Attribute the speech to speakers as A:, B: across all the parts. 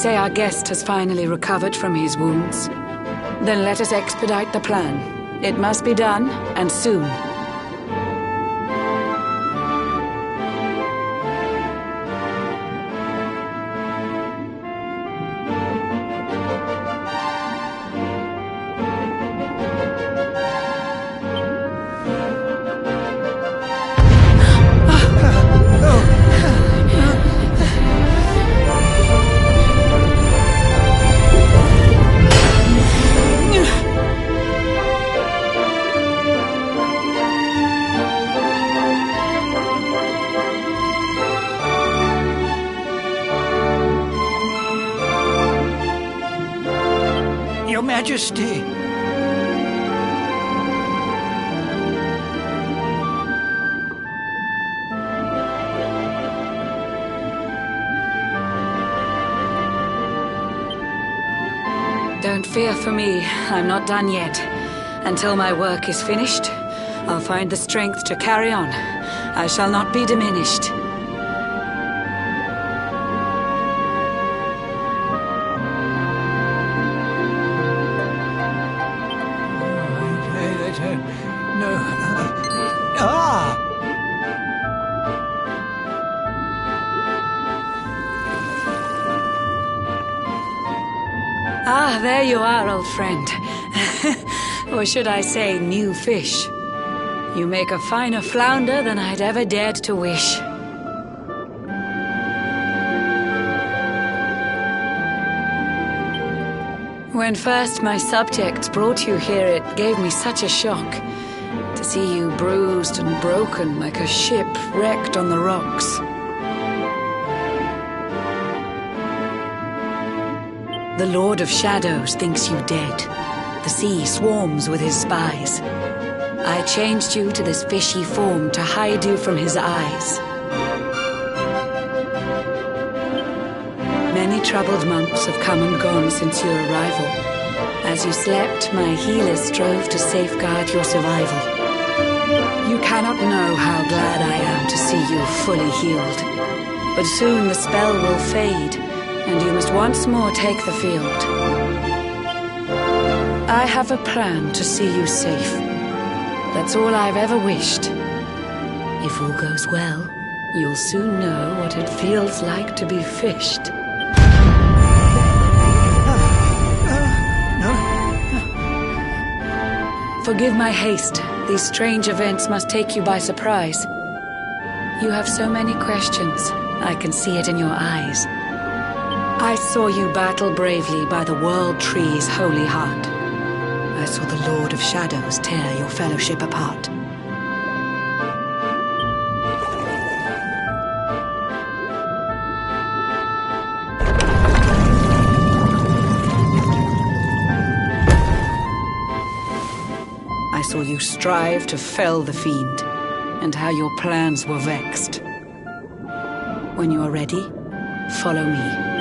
A: say our guest has finally recovered from his wounds. Then let us expedite the plan. It must be done, and soon.
B: Your Majesty!
A: Don't fear for me. I'm not done yet. Until my work is finished, I'll find the strength to carry on. I shall not be diminished. Ah, there you are, old friend. Or should I say, new fish. You make a finer flounder than I'd ever dared to wish. When first my subjects brought you here, it gave me such a shock to see you bruised and broken like a ship wrecked on the rocks. The Lord of Shadows thinks you dead. The sea swarms with his spies. I changed you to this fishy form to hide you from his eyes. Many troubled months have come and gone since your arrival. As you slept, my healers strove to safeguard your survival. You cannot know how glad I am to see you fully healed. But soon the spell will fade, and you must once more take the field. I have a plan to see you safe. That's all I've ever wished. If all goes well, you'll soon know what it feels like to be fished. Forgive my haste. These strange events must take you by surprise. You have so many questions. I can see it in your eyes. I saw you battle bravely by the World Tree's holy heart. I saw the Lord of Shadows tear your fellowship apart. I saw you strive to fell the fiend, and how your plans were vexed. When you are ready, follow me.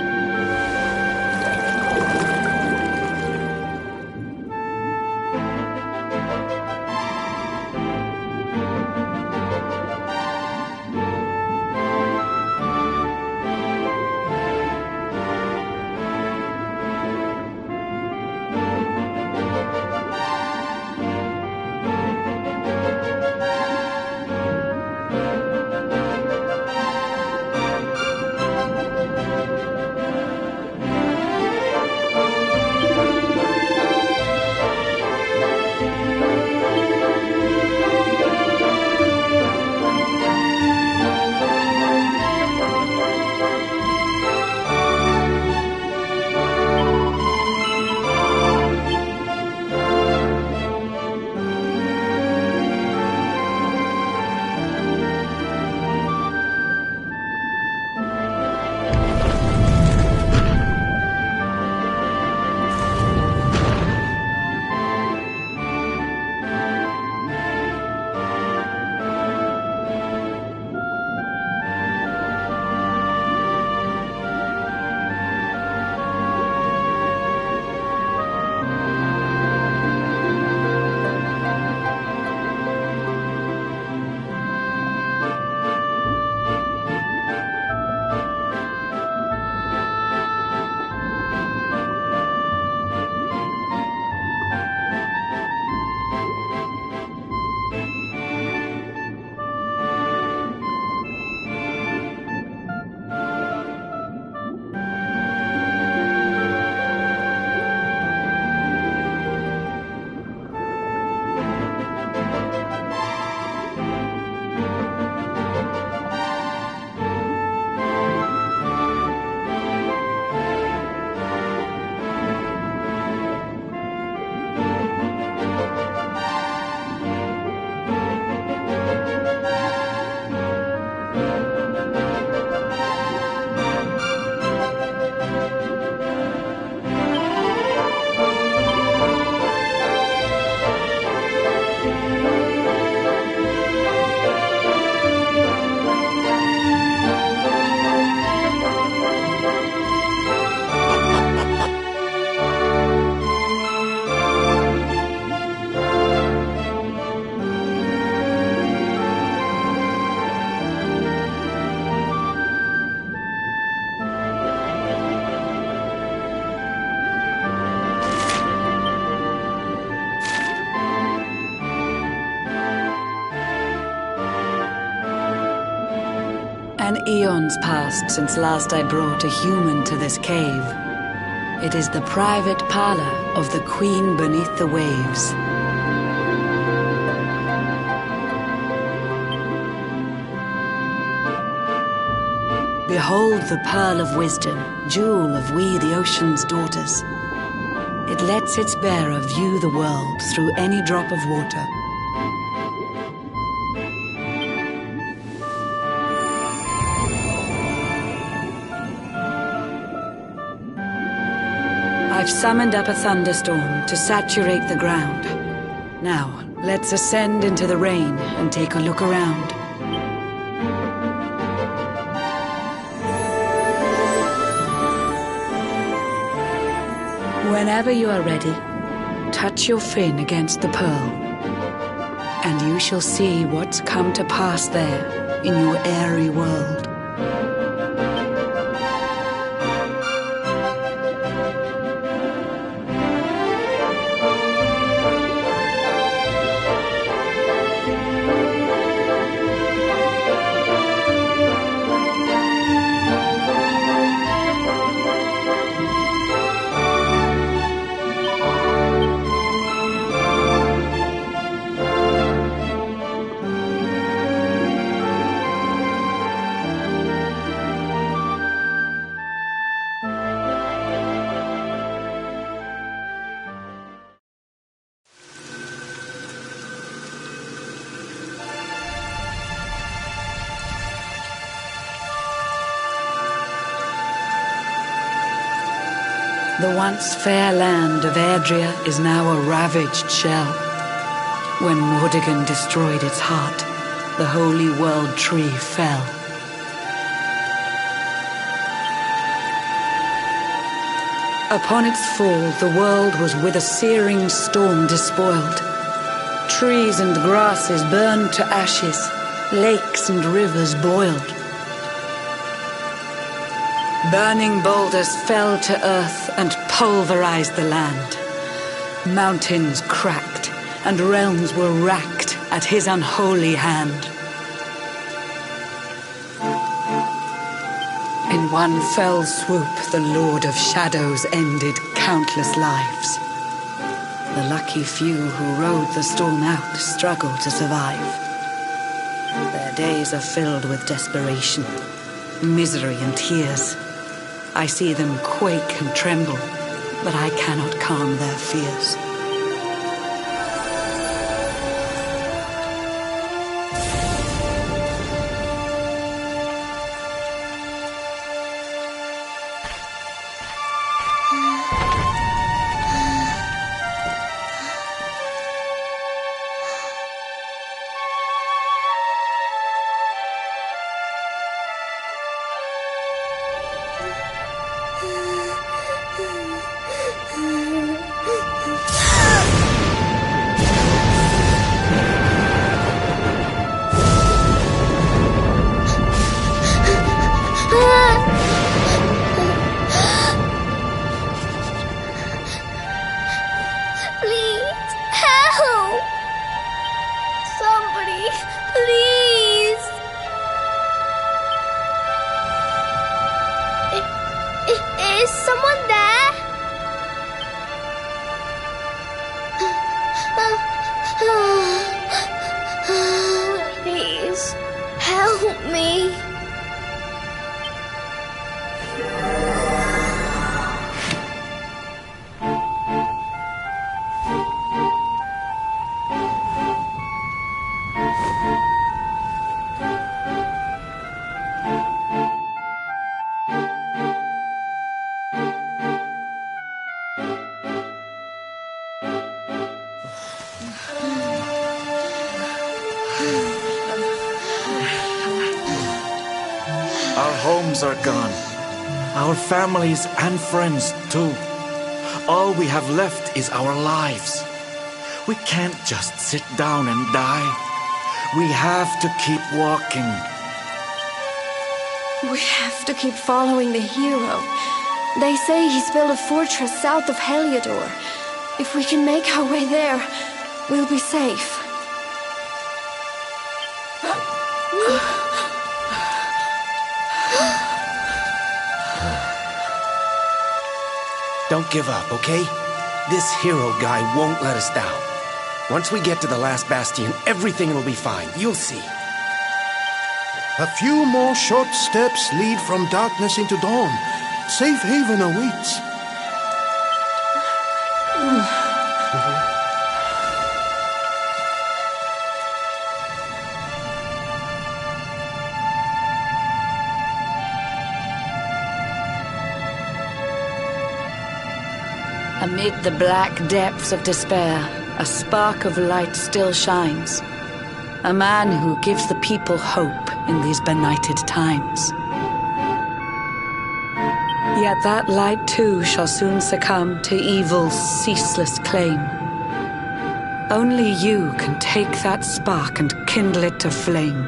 A: An eon's passed since last I brought a human to this cave. It is the private parlor of the Queen beneath the waves. Behold the pearl of wisdom, jewel of we the ocean's daughters. It lets its bearer view the world through any drop of water. I've summoned up a thunderstorm to saturate the ground. Now, let's ascend into the rain and take a look around. Whenever you are ready, touch your fin against the pearl, and you shall see what's come to pass there in your airy world. The once fair land of Erdrea is now a ravaged shell. When Mordegon destroyed its heart, the holy world tree fell. Upon its fall, the world was with a searing storm despoiled. Trees and grasses burned to ashes, lakes and rivers boiled. Burning boulders fell to earth and pulverized the land. Mountains cracked, and realms were racked at his unholy hand. In one fell swoop, the Lord of Shadows ended countless lives. The lucky few who rode the storm out struggled to survive. Their days are filled with desperation, misery and tears. I see them quake and tremble, but I cannot calm their fears.
C: Our homes are gone. Our families and friends too. All we have left is our lives. We can't just sit down and die. We have to keep walking.
D: We have to keep following the hero. They say he's built a fortress south of Heliodor. If we can make our way there, we'll be safe.
E: Don't give up, okay? This hero guy won't let us down. Once we get to the last bastion, everything will be fine. You'll see.
F: A few more short steps lead from darkness into dawn. Safe haven awaits.
A: Amid the black depths of despair, a spark of light still shines. A man who gives the people hope in these benighted times. Yet that light too shall soon succumb to evil's ceaseless claim. Only you can take that spark and kindle it to flame.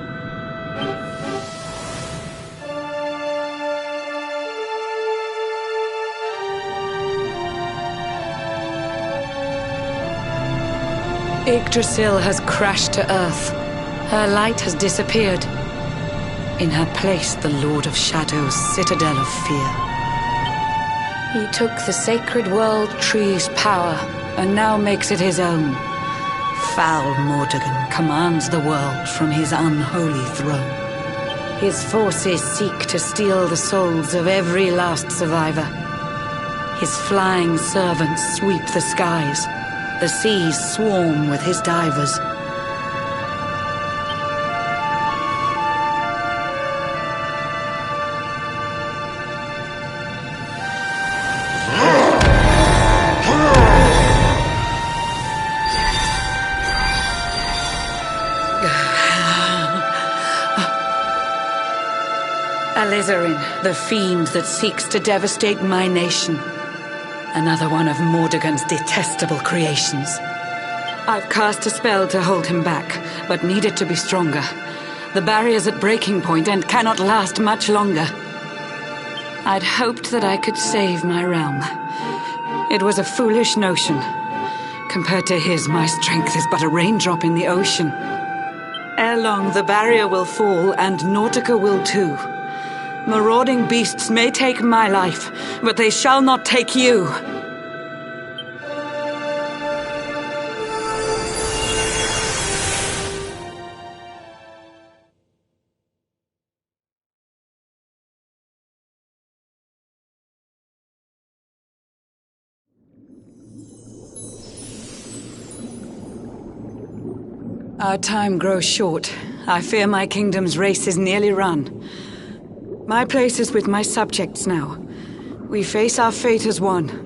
A: Yggdrasil has crashed to earth. Her light has disappeared. In her place, the Lord of Shadows' citadel of fear. He took the sacred world tree's power and now makes it his own. Foul Mordegon commands the world from his unholy throne. His forces seek to steal the souls of every last survivor. His flying servants sweep the skies. The seas swarm with his divers. Alizarin, the fiend that seeks to devastate my nation. Another one of Mordegon's detestable creations. I've cast a spell to hold him back, but need it to be stronger. The barrier's at breaking point and cannot last much longer. I'd hoped that I could save my realm. It was a foolish notion. Compared to his, my strength is but a raindrop in the ocean. Ere long, the barrier will fall, and Nautica will too. Marauding beasts may take my life, but they shall not take you. Our time grows short. I fear my kingdom's race is nearly run. My place is with my subjects now. We face our fate as one.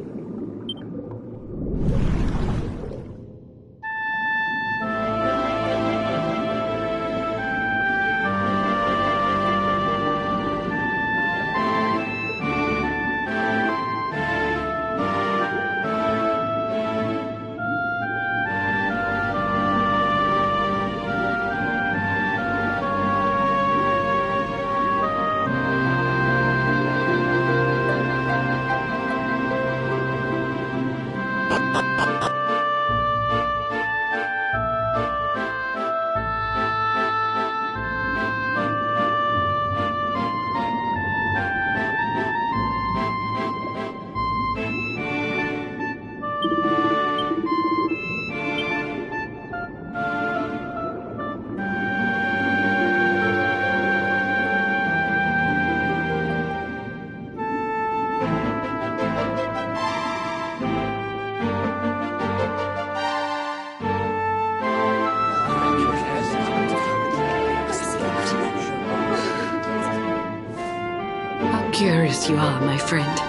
A: Curious you are, my friend.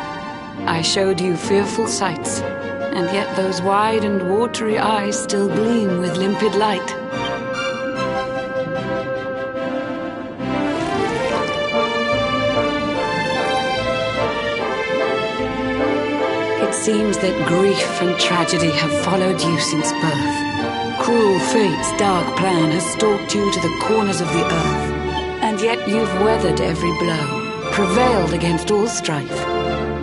A: I showed you fearful sights, and yet those wide and watery eyes still gleam with limpid light. It seems that grief and tragedy have followed you since birth. Cruel fate's dark plan has stalked you to the corners of the earth, and yet you've weathered every blow. Prevailed against all strife.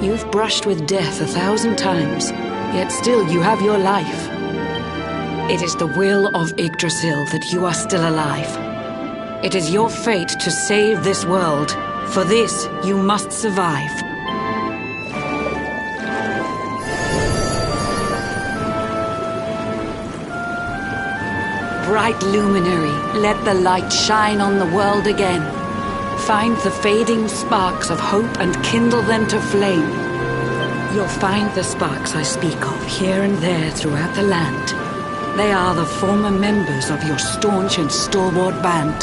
A: You've brushed with death 1,000 times, yet still you have your life. It is the will of Yggdrasil that you are still alive. It is your fate to save this world. For this, you must survive. bright luminary, let the light shine on the world again. Find the fading sparks of hope and kindle them to flame. You'll find the sparks I speak of here and there throughout the land. They are the former members of your staunch and stalwart band.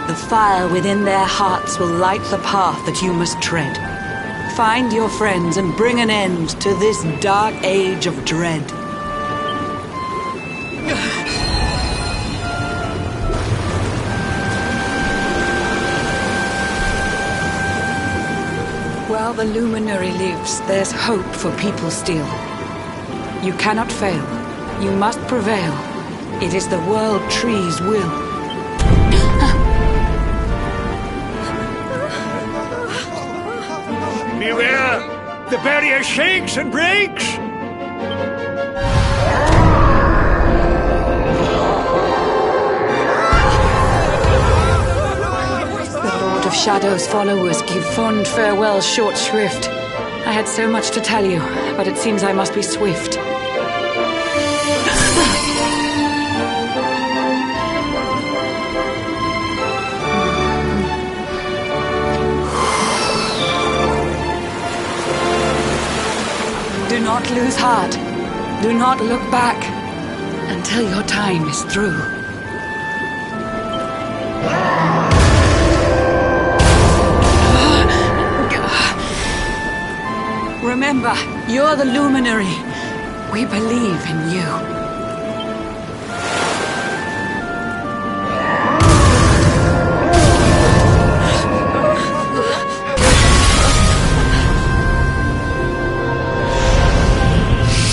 A: The fire within their hearts will light the path that you must tread. Find your friends and bring an end to this dark age of dread. While the luminary lives, there's hope for people still. You cannot fail. You must prevail. It is the World Tree's will.
B: Beware! The barrier shakes and breaks!
A: The Lord of Shadow's followers give fond farewell short shrift. I had so much to tell you, but it seems I must be swift. Do not lose heart. Do not look back until your time is through. Remember, you're the luminary. We believe in you.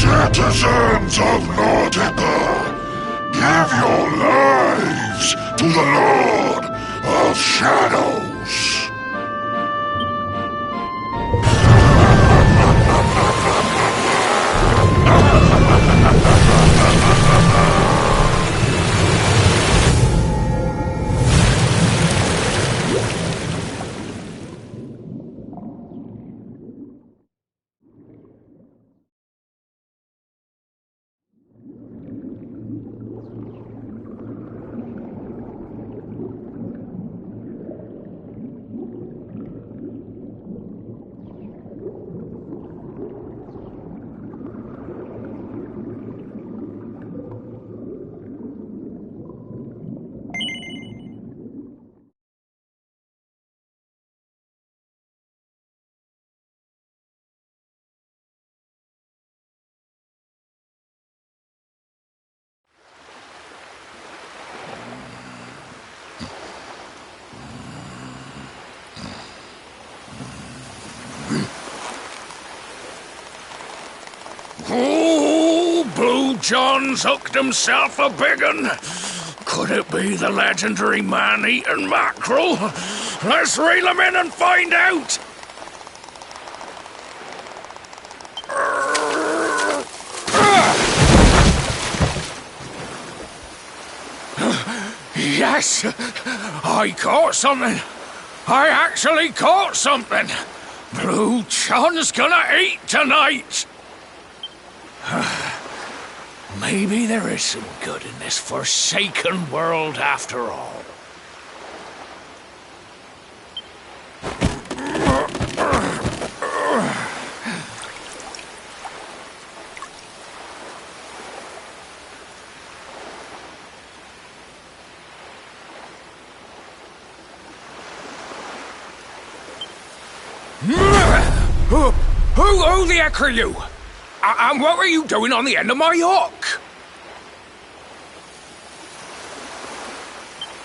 G: Citizens of Nordica, give your lives to the Lord of Shadows.
B: Oh, Blue John's hooked himself a big un. Could it be the legendary man-eating mackerel? Let's reel him in and find out! Yes! I caught something! I actually caught something! Blue John's gonna eat tonight! Maybe there is some good in this forsaken world after all. Who the heck are you? And what were you doing on the end of my hook?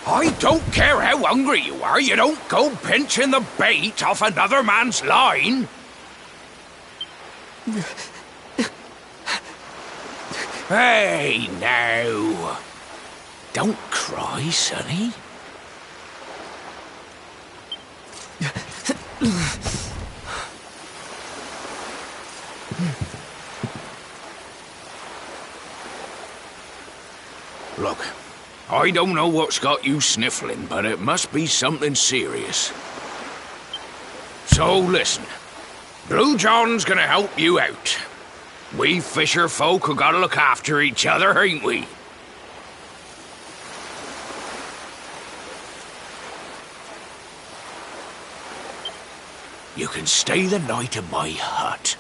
B: I don't care how hungry you are, you don't go pinching the bait off another man's line. Hey, now. Don't cry, sonny. Look, I don't know what's got you sniffling, but it must be something serious. So listen, Blue John's gonna help you out. We fisher folk have gotta look after each other, ain't we? you can stay the night in my hut.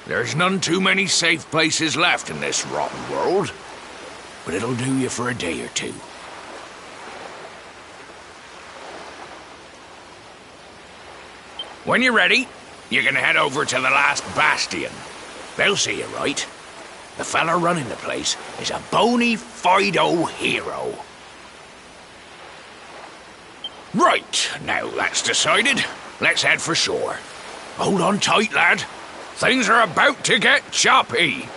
B: There's none too many safe places left in this rotten world, but it'll do you for a day or two. When you're ready, you can head over to the last bastion. They'll see you right. The fella running the place is a bona fide hero. Right, now that's decided, let's head for shore. Hold on tight, lad. Things are about to get choppy.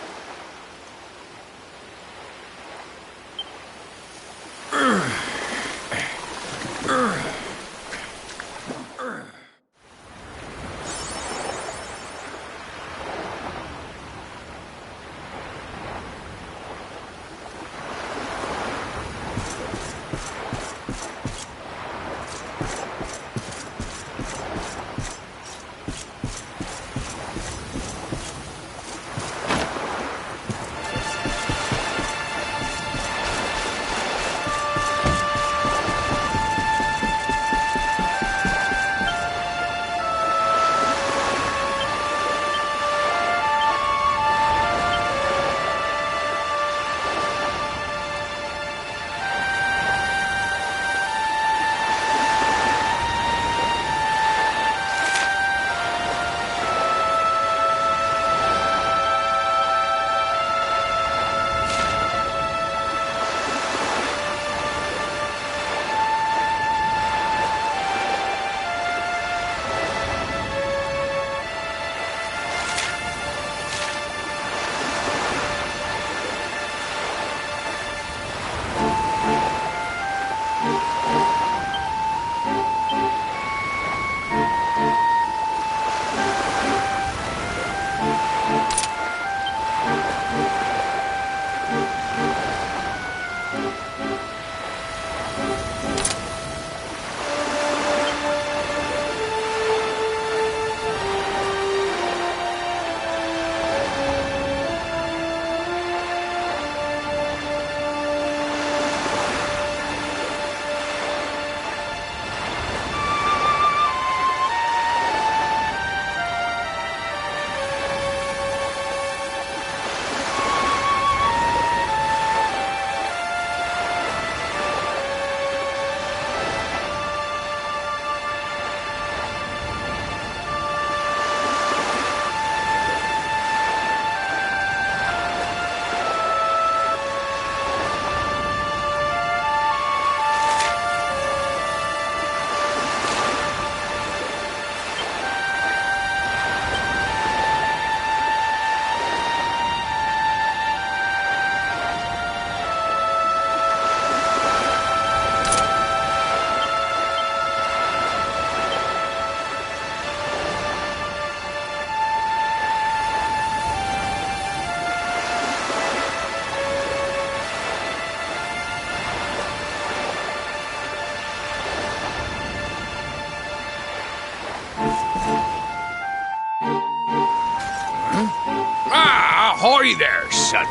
B: Ahoy there, sonny.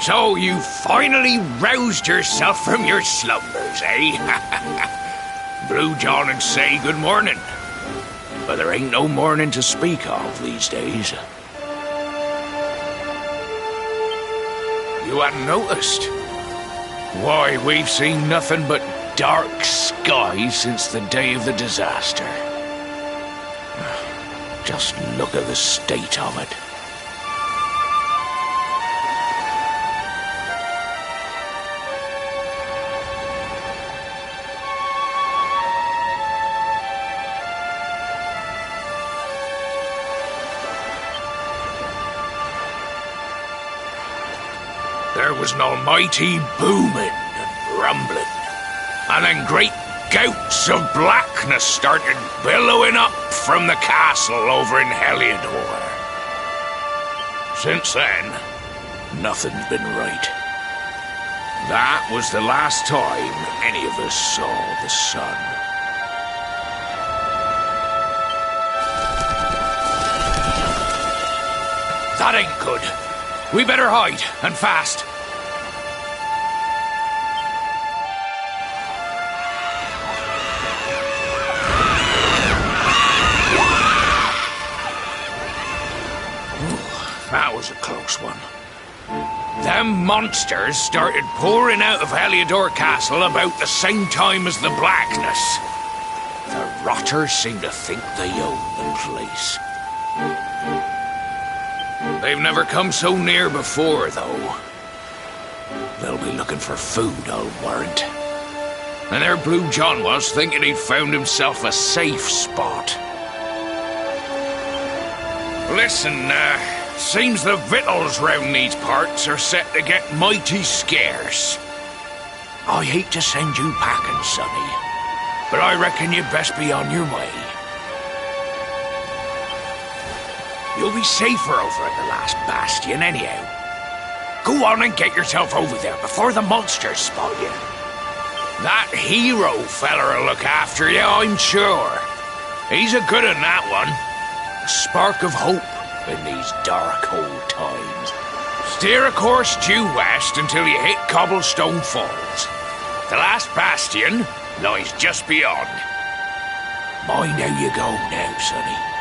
B: So you finally roused yourself from your slumbers, eh? Blue John and say good morning. But there ain't no morning to speak of these days. You hadn't noticed? Why, we've seen nothing but dark skies since the day of the disaster. Just look at the state of it. There was an almighty booming and rumbling, and then great gouts of blackness started billowing up from the castle over in Heliodor. Since then, nothing's been right. That was the last time any of us saw the sun. That ain't good. We better hide, and fast. was a close one. Them monsters started pouring out of Heliodor Castle about the same time as the blackness. The rotters seem to think they own the place. They've never come so near before, though. They'll be looking for food, I'll warrant. And there Blue John was, thinking he'd found himself a safe spot. Listen, seems the victuals round these parts are set to get mighty scarce. I hate to send you packing, sonny, but I reckon you'd best be on your way. You'll be safer over at the last bastion anyhow. Go on and get yourself over there before the monsters spot you. That hero feller'll look after you, I'm sure. He's a good un, that one. A spark of hope in these dark old times. Steer a course due west until you hit Cobblestone Falls. The last bastion lies just beyond. Mind how you go now, sonny.